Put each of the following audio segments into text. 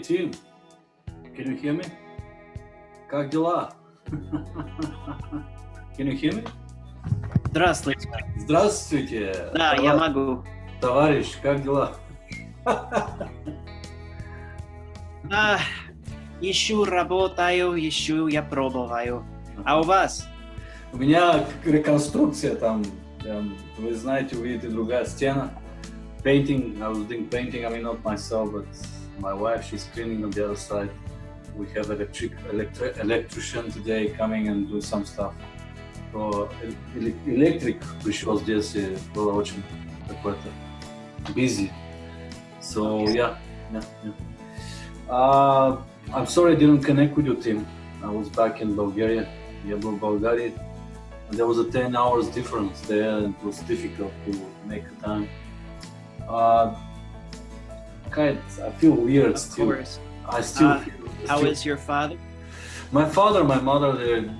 Team, can you hear me? Как дела? Can you hear me? Здравствуйте. Здравствуйте. Да, я могу. Товарищ, как дела? Ищу, работаю, я пробую. А у вас? У меня реконструкция там, вы знаете, увидите другая стена. Painting, I was doing painting, I mean not myself, but my wife, she's cleaning on the other side. We have electrician today coming and do some stuff. So, электрик пришел здесь, и было очень какой-то busy. So yeah. I'm sorry I didn't connect with your team. I was back in Bulgaria. Я был в Болгарии. There was a 10 hours difference there, and it was difficult to make time. I feel weird still. Of course. I still How is your father? My father, my mother, they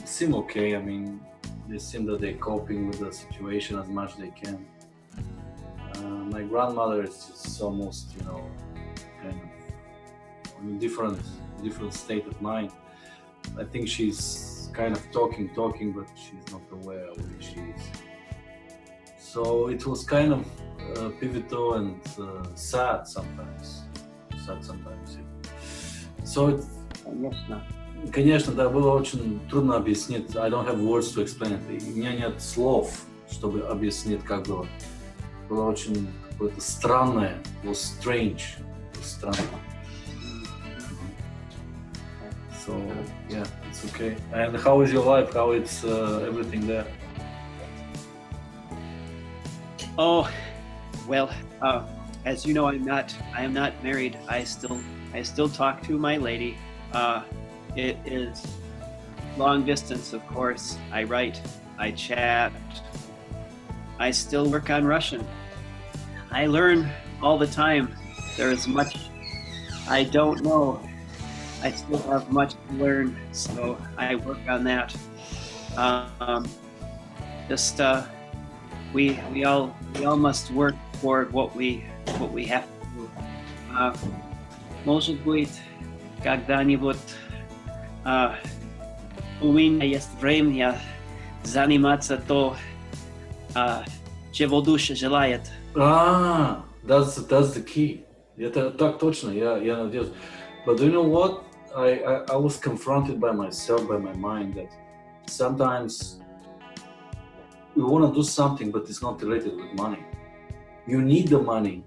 seem okay. I mean, they seem that they're coping with the situation as much as they can. My grandmother is just almost, kind of in a different state of mind. I think she's kind of talking, but she's not aware of where she is. So it was kind of pivotal and sad sometimes. Yeah. So Конечно, да, было очень трудно объяснить. I don't have words to explain it. У меня нет слов, чтобы объяснить, как было. Было очень какое-то странное, it was strange, странно. So, yeah, it's okay. And how is your life? How is everything there? Oh, well, as you know, I am not married. I still talk to my lady. It is long distance, of course. I write, I chat. I still work on Russian. I learn all the time. There is much I don't know. I still have much to learn, so I work on that. We all must work toward what we have to do. Может быть, когда-нибудь у меня есть время заниматься то, чего душа желает. That's the key. Это так точно, я надеюсь. But do you know what? I was confronted by myself, by my mind, that sometimes we want to do something, but it's not related with money. You need the money,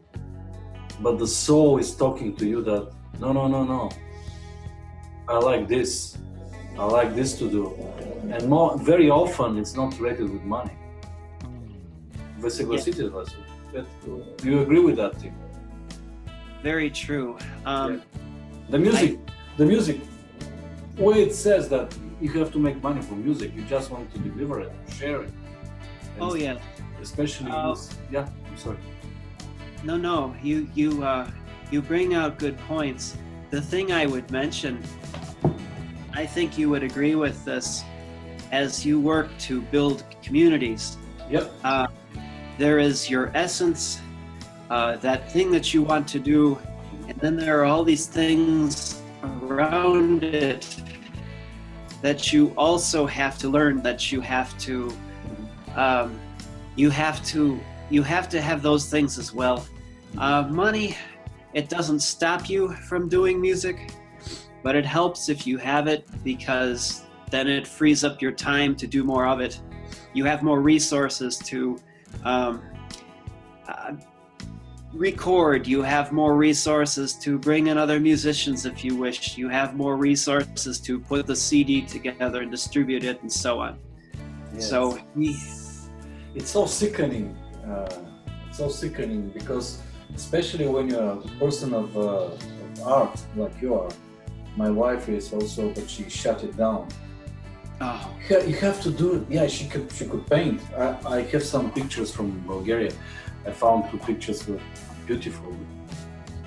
but the soul is talking to you that, no. I like this to do. And very often it's not related with money. Вы согласитесь, Вася? Do you agree with that, Tim? Very true. The music, way it says that you have to make money from music, you just want to deliver it, share it. And yeah. Especially, I'm sorry. No, you bring out good points. The thing I would mention, I think you would agree with this, as you work to build communities. Yep. There is your essence, that thing that you want to do, and then there are all these things around it that you also have to learn, that you have to have those things as well. Money, it doesn't stop you from doing music, but it helps if you have it, because then it frees up your time to do more of it. You have more resources to record, you have more resources to bring in other musicians if you wish, you have more resources to put the CD together and distribute it and so on. Yes. So it's so sickening. Because especially when you're a person of art like you are, my wife is also, but she shut it down. Oh. You have to do it. Yeah, she could paint. I have some pictures from Bulgaria. I found 2 pictures were beautiful.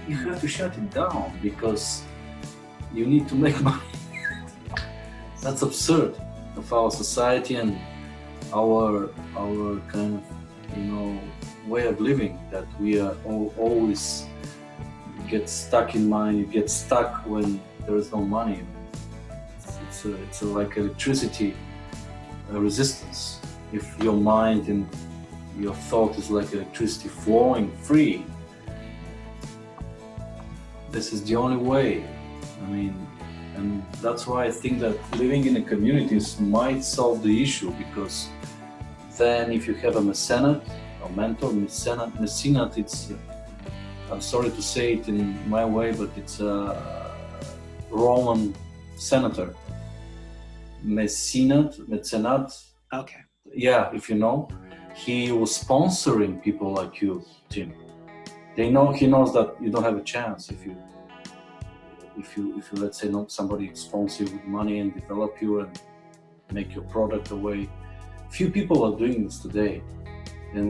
You have to shut it down because you need to make money. That's absurd of our society and our kind of way of living, that we are always get stuck in mind, you get stuck when there is no money. It's like electricity resistance. If your mind and your thought is like electricity flowing free, this is the only way. I mean, and that's why I think that living in a communities might solve the issue, because then if you have a mecenate, a mentor, mecenate, it's, I'm sorry to say it in my way, but it's a Roman senator. Mecenate. Okay. Yeah, if you know, he was sponsoring people like you, Tim. He knows that you don't have a chance if you let's say not somebody sponsor you with money and develop you and make your product away. Few people are doing this today, and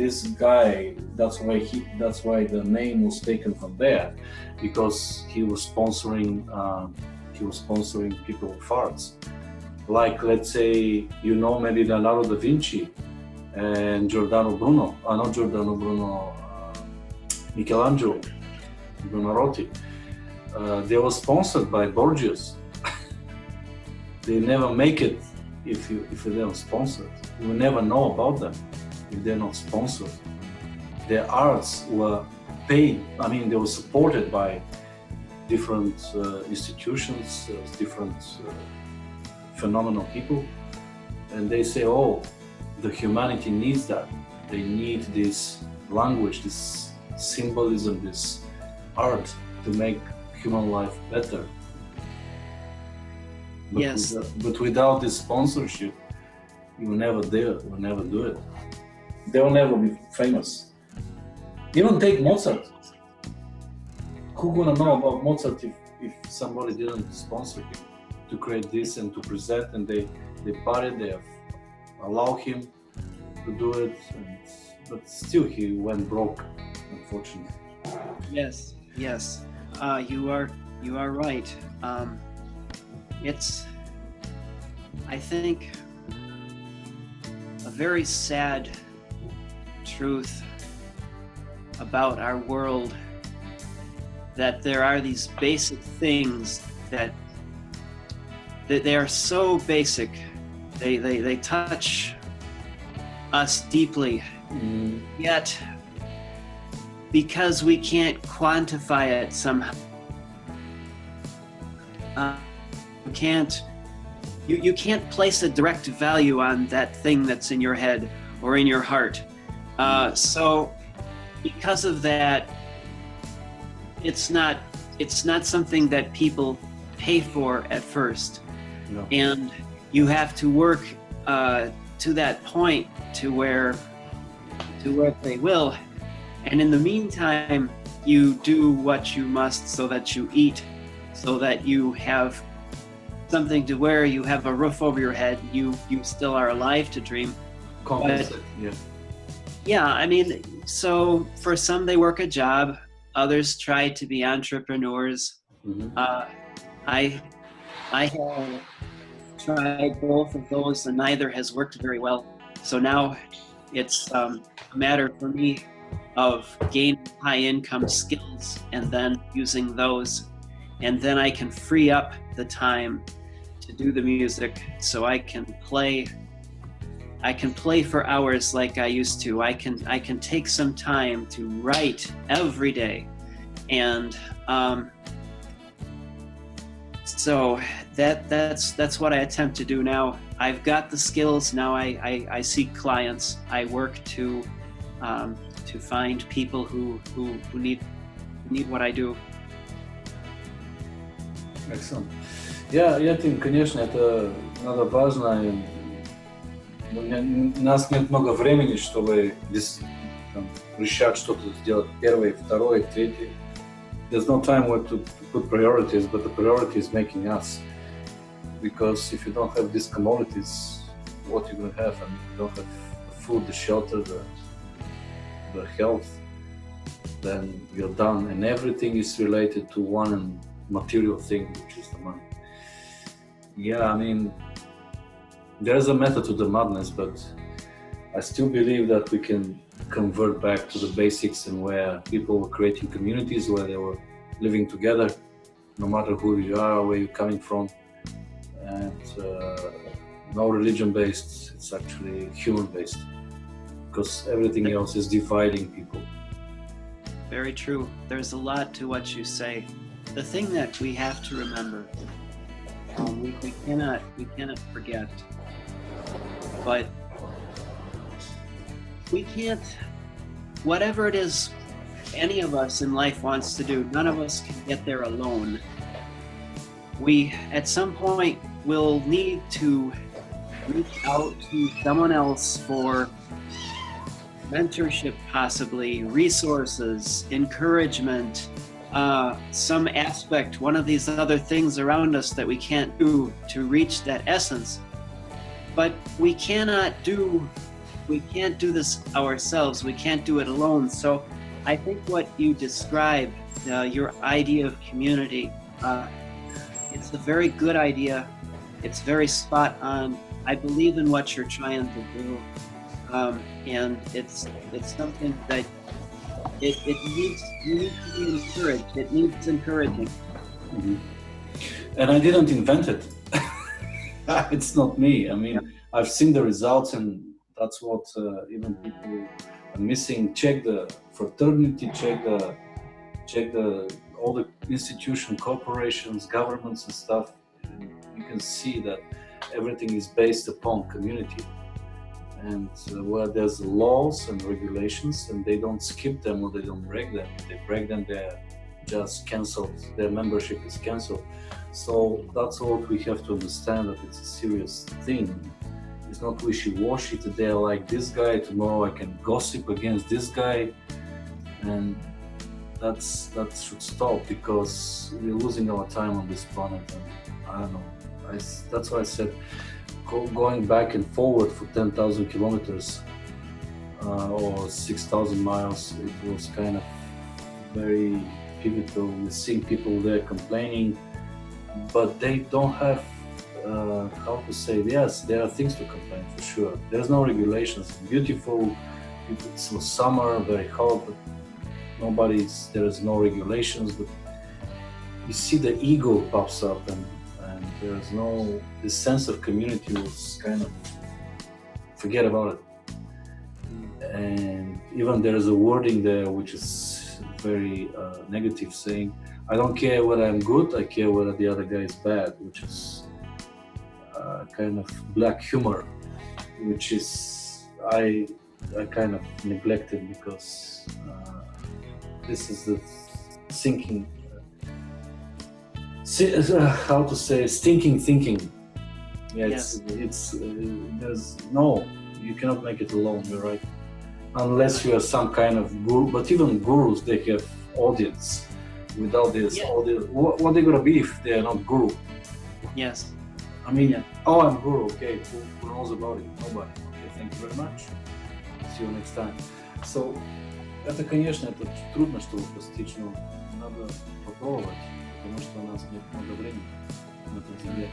this guy, that's why the name was taken from there, because he was sponsoring people with arts. Like, let's say, you know, maybe Leonardo da Vinci and Michelangelo, Buonarroti. They were sponsored by Borgias. They never make it if they're not sponsored. You will never know about them if they're not sponsored. Their arts were paid, I mean, they were supported by different institutions, different phenomenal people, and they say, oh, the humanity needs that. They need this language, this symbolism, this art to make human life better. But Yes. But without this sponsorship, you will never do it. They will never be famous. Even take Mozart. Who gonna know about Mozart if somebody didn't sponsor him to create this and to present, and they bought it, they allow him to do it, but still he went broke, unfortunately. Yes. You are right. It's, I think, a very sad truth about our world, that there are these basic things that they are so basic. They touch us deeply, yet because we can't quantify it somehow, you can't place a direct value on that thing that's in your head or in your heart. So because of that, it's not something that people pay for at first. No. And you have to work to that point to where they will. And in the meantime, you do what you must so that you eat, so that you have something to wear, you have a roof over your head, you still are alive to dream. Compensate, yeah. Yeah, I mean, so for some they work a job, others try to be entrepreneurs. Mm-hmm. I have tried both of those and neither has worked very well. So now it's a matter for me of gaining high income skills and then using those. And then I can free up the time to do the music so I can play for hours like I used to. I can take some time to write every day. And so that's what I attempt to do now. I've got the skills now. I seek clients. I work to find people who need what I do. Excellent. Я Тим, конечно, это надо важно. У нас нет много времени, чтобы решать что-то сделать первое, второе, третье. There's no time where to put priorities, but the priority is making us. Because if you don't have these commodities, what you're going to have? I mean, you don't have the food, the shelter, the health, then you're done. And everything is related to one material thing, which is the money. Yeah, I mean, there's a method to the madness, but I still believe that we can convert back to the basics and where people were creating communities, where they were living together, no matter who you are, where you're coming from, and no religion-based. It's actually human-based, because everything else is dividing people. Very true. There's a lot to what you say. The thing that we have to remember, we cannot forget, but we can't, whatever it is any of us in life wants to do, none of us can get there alone. We, at some point, will need to reach out to someone else for mentorship, possibly, resources, encouragement, some aspect, one of these other things around us that we can't do to reach that essence. But we can't do this ourselves. We can't do it alone. So I think what you described, your idea of community, it's a very good idea. It's very spot on. I believe in what you're trying to do. And it's something that you need to be encouraged. It needs encouraging. Mm-hmm. And I didn't invent it. It's not me. I mean, yeah. I've seen the results, and that's what even people are missing. Check the fraternity, check the all the institutions, corporations, governments and stuff. And you can see that everything is based upon community. And where there's laws and regulations, and they don't skip them or they don't break them. If they break them, they're just cancelled. Their membership is cancelled. So that's what we have to understand, that it's a serious thing. It's not wishy-washy. Today I like this guy, tomorrow I can gossip against this guy, and that should stop, because we're losing our time on this planet. And I don't know. That's why I said, going back and forward for 10,000 kilometers or 6,000 miles, it was kind of very pivotal. We're seeing people there complaining, but they don't have, how to say, yes, there are things to complain for sure. There's no regulations. It's beautiful, it's summer, very hot, but there's no regulations. But you see the ego pops up, and there's no, this sense of community was kind of, forget about it. And even there's a wording there which is very negative, saying, I don't care whether I'm good, I care whether the other guy is bad, which is kind of black humor, which is, I kind of neglected, because this is the thinking, how to say, stinking thinking. Yeah, yes. It's there's no, you cannot make it alone. You're right, unless you are some kind of guru. But even gurus, they have audience. Without this audience, what are they gonna be if they are not guru? Yes. I mean, oh, I'm guru. Okay, who knows about it? Nobody. Okay, thank you very much. See you next time. So, это, конечно, это трудно, чтобы постичь, но надо попробовать. Потому что у нас нет много времени на этой земле.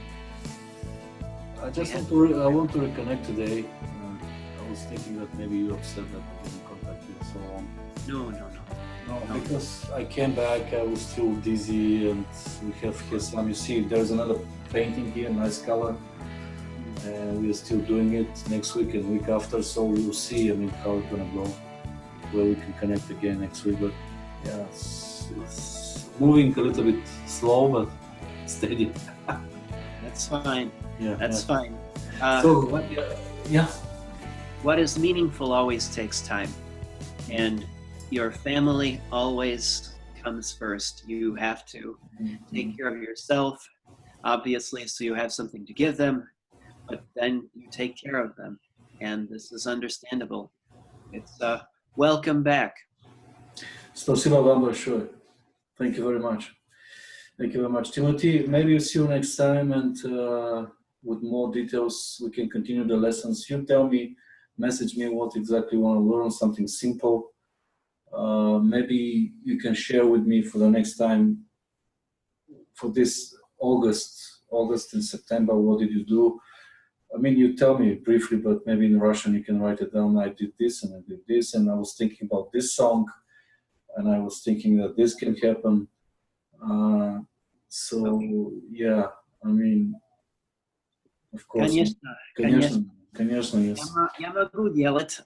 I want to reconnect today. I was thinking that maybe you upset that I didn't contact you and so on. No, because I came back, I was still dizzy, and we have here some, you see, there's another painting here, nice color. And we are still doing it next week and week after, so we'll see, I mean, how it's gonna go, where we can connect again next week. But yeah, it's moving a little bit slow, but steady. That's fine. Yeah, that's fine. What is meaningful always takes time, and your family always comes first. You have to take care of yourself, obviously, so you have something to give them, but then you take care of them, and this is understandable. It's welcome back. Спасибо вам большое. Thank you very much. Thank you very much, Timothy. Maybe we'll see you next time, and with more details, we can continue the lessons. You tell me, message me what exactly you want to learn, something simple. Maybe you can share with me for the next time, for this August and September, what did you do? I mean, you tell me briefly, but maybe in Russian you can write it down. I did this and I did this, and I was thinking about this song, and I was thinking that this can happen. So yeah, I mean, of course, Конечно, конечно, yes. я могу делать.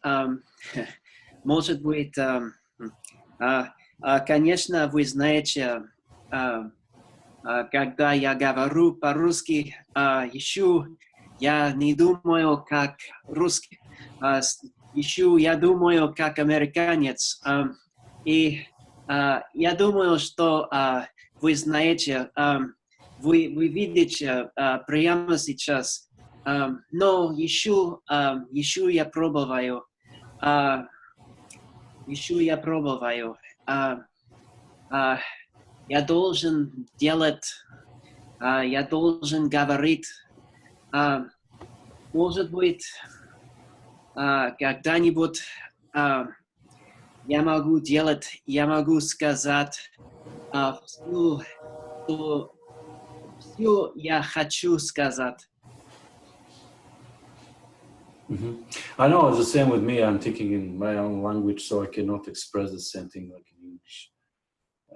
Может быть, конечно, вы знаете, когда я говорю по-русски, еще я не думаю как русский, еще я думаю как американец. И я думаю, что вы знаете, вы видите прямо сейчас, но еще я пробую. Еще я пробую. Я должен делать, я должен говорить. Может быть, когда-нибудь я могу делать, я могу сказать все я хочу сказать. Mm-hmm. I know it's the same with me. I'm thinking in my own language, so I cannot express the same thing like in English.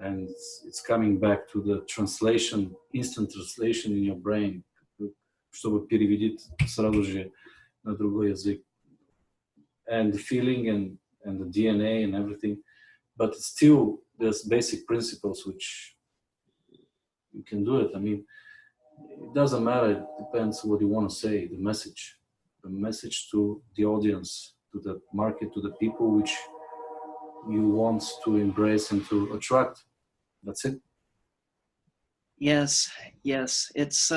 And it's coming back to the translation, instant translation in your brain, чтобы переводить сразу же на другой язык. And the feeling and the DNA and everything, but still there's basic principles which you can do it. I mean, it doesn't matter. It depends what you want to say, the message to the audience, to the market, to the people which you want to embrace and to attract. That's it. Yes. It's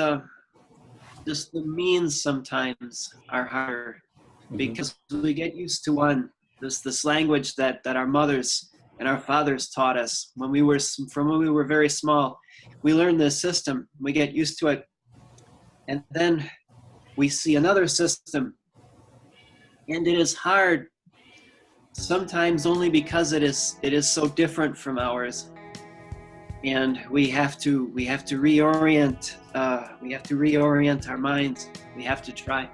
just the means sometimes are harder because we get used to this language that our mothers and our fathers taught us when we were very small. We learned this system, we get used to it, and then we see another system, and it is hard sometimes only because it is so different from ours, and we have to reorient our minds. We have to try.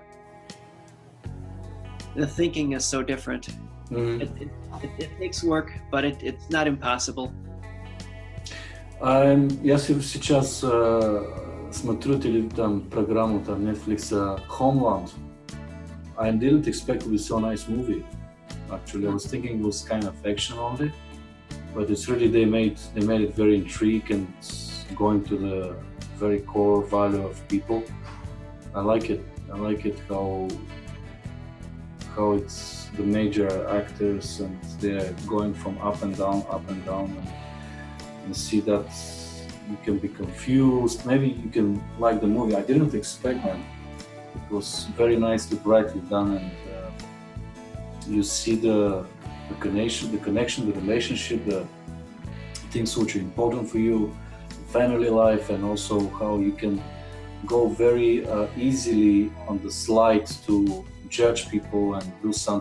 The thinking is so different. It takes work, but it's not impossible. Я сейчас смотрю программу Netflix Homeland. I didn't expect it to be so nice movie. Actually, I was thinking it was kind of action only, but it's really they made it very intriguing and going to the very core value of people. I like it how it's the major actors and they're going from up and down and see that you can be confused. Maybe you can like the movie. I didn't expect that. It was very nicely, brightly done, and you see the connection, the relationship, the things which are important for you, family life, and also how you can go very easily on the slide to judge people and do some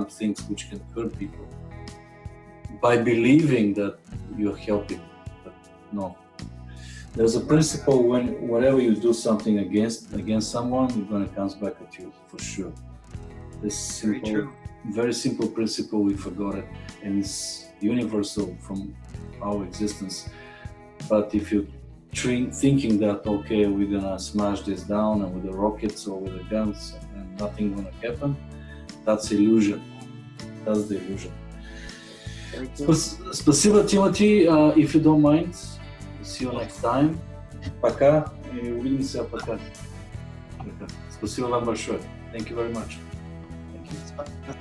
things which can hurt people by believing that you're helping. But no, there's a principle whenever you do something against someone, it's gonna come back at you for sure. This simple, very simple principle, we forgot it, and it's universal from our existence. But if you thinking that okay, we're gonna smash this down and with the rockets or with the guns and nothing gonna happen, that's illusion. That's the illusion. Спасибо, Timothy. If you don't mind, see you next time. Пока и увидимся. Пока. Спасибо вам большое. Thank you very much. Thank you.